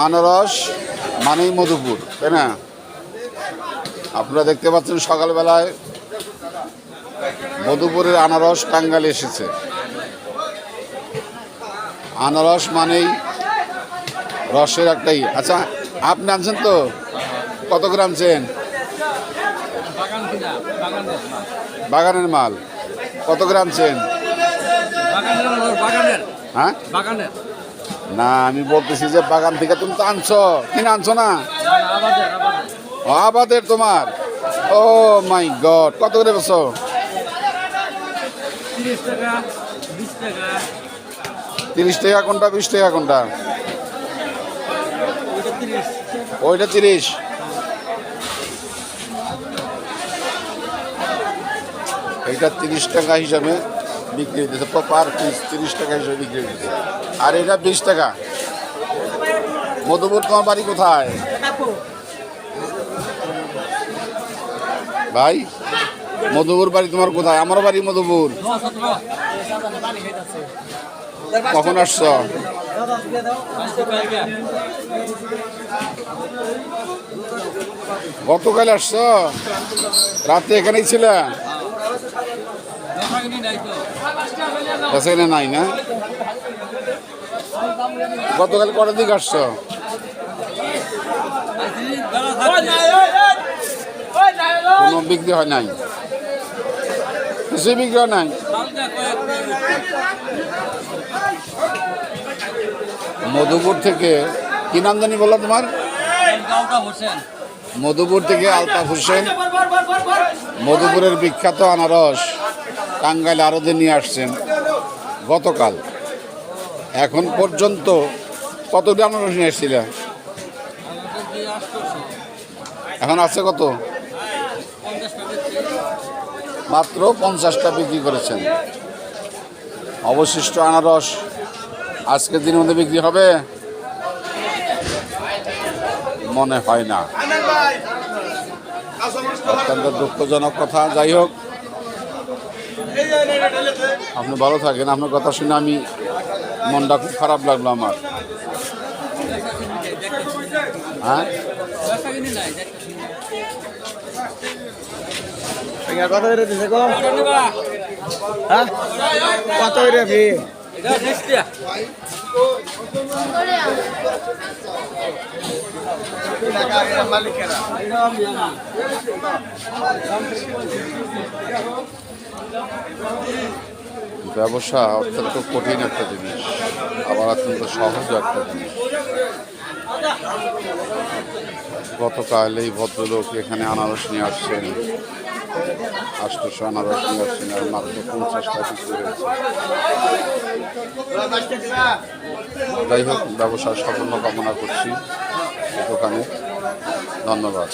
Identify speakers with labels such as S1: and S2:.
S1: আনারস মানেই মধুপুর, তাই না? আপনারা দেখতে পাচ্ছেন সকালবেলায় মধুপুরের আনারস টাঙ্গাইলে এসেছে। আনারস মানেই রসের একটাই। আচ্ছা, আপনি আনছেন তো? কত গ্রাম চেন? বাগানের মাল। কত গ্রাম চেন? হ্যাঁ, না আমি বলতেছি যে বাগান থেকে তুমি তো আনছো, কিনে আনছো না? আবাদের তোমার? ও মাই গড, কত করে বেছো? 30 টাকা কোনটা, 20 টাকা কোনটা? ওইটা 30। এইটা 30 টাকা হিসাবে বিক্রি হইতেছে, পার পিস 30 টাকা হিসাবে বিক্রি হইতেছে। আর এটা 20 টাকা। মধুপুর, তোমার বাড়ি কোথায় ভাই? মধুপুর বাড়ি তোমার কোথায়? আমার বাড়ি মধুপুর। কখন আসছো? গতকাল আসছো? রাতে এখানেই ছিল? এখানে নাই না? গতকাল কটার দিকে আসছো? কোনো বিক্রি হয় নাই? কিছুই বিক্রি হয় নাই? মধুপুর থেকে কি নাম জানি বললো তোমার? মধুপুর থেকে আলতাফ হোসেন মধুপুরের বিখ্যাত আনারস টাঙ্গাইলে আরদে নিয়ে আসছেন গতকাল। এখন পর্যন্ত কতটি আনারস নিয়ে এসেছিল? এখন আছে কত? মাত্র 50টা বিক্রি করেছেন। অবশিষ্ট আনারস আজকের দিনের মধ্যে বিক্রি হবে মনে হয় না। অত্যন্ত দুঃখজনক কথা। যাই হোক, আপনি ভালো থাকেন। আপনার কথা শুনে আমি মনটা খুব খারাপ লাগলো আমার। হ্যাঁ,
S2: কত দিতেছে গো? হ্যাঁ, কত রে?
S1: ব্যবসা অত্যন্ত কঠিন একটা জিনিস, আবার অত্যন্ত সহজ একটা জিনিস। গতকাল এই ভদ্রলোক এখানে আনারস নিয়ে আসছেন, 800 আনারস নিয়ে আসছেন, আর মাত্র 50টা বিক্রি হয়েছে। যাই হোক, ব্যবসার সাফল্য কামনা করছি দোকানে। ধন্যবাদ।